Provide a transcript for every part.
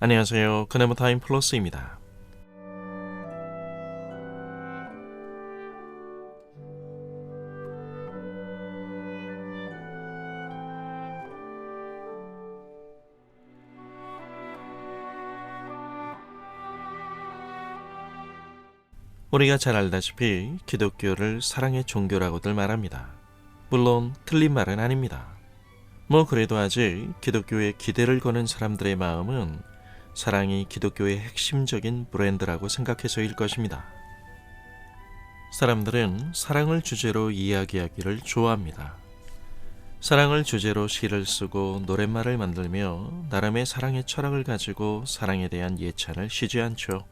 안녕하세요. 그네모 타임 플러스입니다. 우리가 잘 알다시피 기독교를 사랑의 종교라고들 말합니다. 물론 틀린 말은 아닙니다. 그래도 아직 기독교에 기대를 거는 사람들의 마음은 사랑이 기독교의 핵심적인 브랜드라고 생각해서일 것입니다. 사람들은 사랑을 주제로 이야기하기를 좋아합니다. 사랑을 주제로 시를 쓰고 노랫말을 만들며 나름의 사랑의 철학을 가지고 사랑에 대한 예찬을 쉬지 않죠.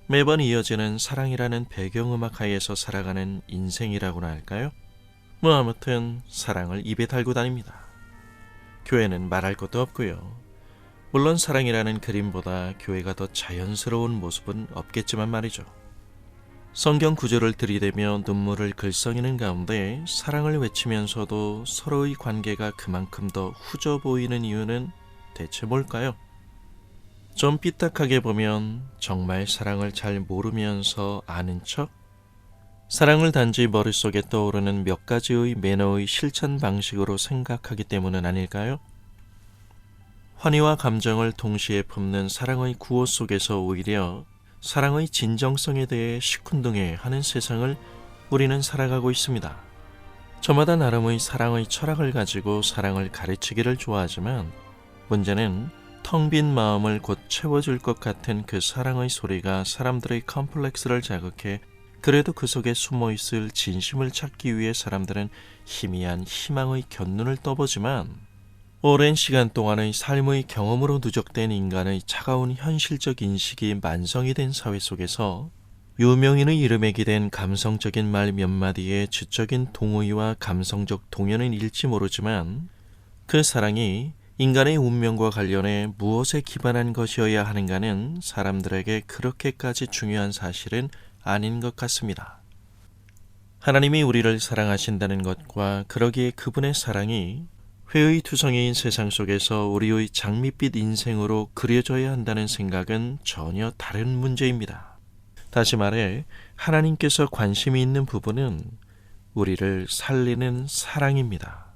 매번 이어지는 사랑이라는 배경음악 하에서 살아가는 인생이라고나 할까요? 아무튼 사랑을 입에 달고 다닙니다. 교회는 말할 것도 없고요. 물론 사랑이라는 그림보다 교회가 더 자연스러운 모습은 없겠지만 말이죠. 성경 구절을 들이대며 눈물을 글썽이는 가운데 사랑을 외치면서도 서로의 관계가 그만큼 더 후져 보이는 이유는 대체 뭘까요? 좀 삐딱하게 보면 정말 사랑을 잘 모르면서 아는 척? 사랑을 단지 머릿속에 떠오르는 몇 가지의 매너의 실천 방식으로 생각하기 때문은 아닐까요? 환희와 감정을 동시에 품는 사랑의 구호 속에서 오히려 사랑의 진정성에 대해 시큰둥해하는 세상을 우리는 살아가고 있습니다. 저마다 나름의 사랑의 철학을 가지고 사랑을 가르치기를 좋아하지만 문제는 텅 빈 마음을 곧 채워줄 것 같은 그 사랑의 소리가 사람들의 컴플렉스를 자극해 그래도 그 속에 숨어있을 진심을 찾기 위해 사람들은 희미한 희망의 곁눈을 떠보지만 오랜 시간 동안의 삶의 경험으로 누적된 인간의 차가운 현실적 인식이 만성이 된 사회 속에서 유명인의 이름에 기댄 감성적인 말 몇 마디에 지적인 동의와 감성적 동요는 일지 모르지만 그 사랑이 인간의 운명과 관련해 무엇에 기반한 것이어야 하는가는 사람들에게 그렇게까지 중요한 사실은 아닌 것 같습니다. 하나님이 우리를 사랑하신다는 것과 그러기에 그분의 사랑이 회의 투성이인 세상 속에서 우리의 장밋빛 인생으로 그려져야 한다는 생각은 전혀 다른 문제입니다. 다시 말해 하나님께서 관심이 있는 부분은 우리를 살리는 사랑입니다.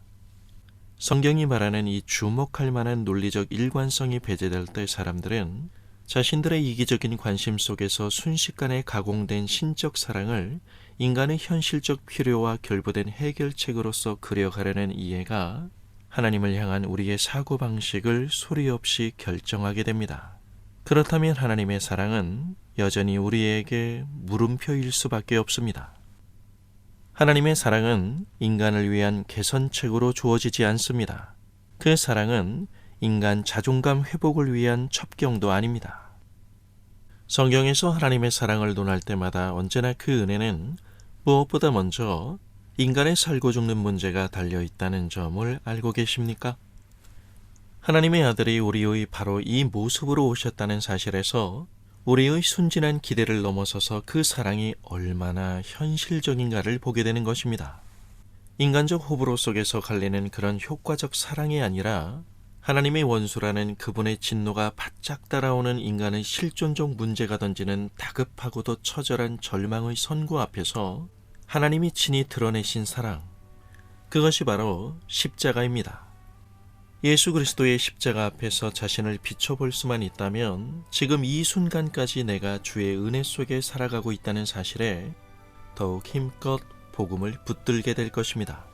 성경이 말하는 이 주목할 만한 논리적 일관성이 배제될 때 사람들은 자신들의 이기적인 관심 속에서 순식간에 가공된 신적 사랑을 인간의 현실적 필요와 결부된 해결책으로서 그려가려는 이해가 하나님을 향한 우리의 사고방식을 소리 없이 결정하게 됩니다. 그렇다면 하나님의 사랑은 여전히 우리에게 물음표일 수밖에 없습니다. 하나님의 사랑은 인간을 위한 개선책으로 주어지지 않습니다. 그 사랑은 인간 자존감 회복을 위한 첩경도 아닙니다. 성경에서 하나님의 사랑을 논할 때마다 언제나 그 은혜는 무엇보다 먼저 인간의 살고 죽는 문제가 달려있다는 점을 알고 계십니까? 하나님의 아들이 우리의 바로 이 모습으로 오셨다는 사실에서 우리의 순진한 기대를 넘어서서 그 사랑이 얼마나 현실적인가를 보게 되는 것입니다. 인간적 호불호 속에서 갈리는 그런 효과적 사랑이 아니라 하나님의 원수라는 그분의 진노가 바짝 따라오는 인간의 실존적 문제가 던지는 다급하고도 처절한 절망의 선고 앞에서 하나님이 친히 드러내신 사랑, 그것이 바로 십자가입니다. 예수 그리스도의 십자가 앞에서 자신을 비춰볼 수만 있다면 지금 이 순간까지 내가 주의 은혜 속에 살아가고 있다는 사실에 더욱 힘껏 복음을 붙들게 될 것입니다.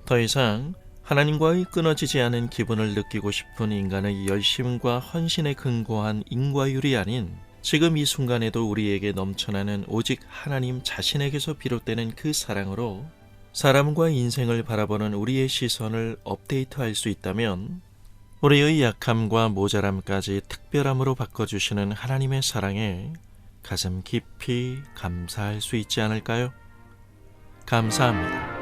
더 이상 하나님과의 끊어지지 않은 기분을 느끼고 싶은 인간의 열심과 헌신에 근거한 인과율이 아닌 지금 이 순간에도 우리에게 넘쳐나는 오직 하나님 자신에게서 비롯되는 그 사랑으로 사람과 인생을 바라보는 우리의 시선을 업데이트할 수 있다면 우리의 약함과 모자람까지 특별함으로 바꿔주시는 하나님의 사랑에 가슴 깊이 감사할 수 있지 않을까요? 감사합니다.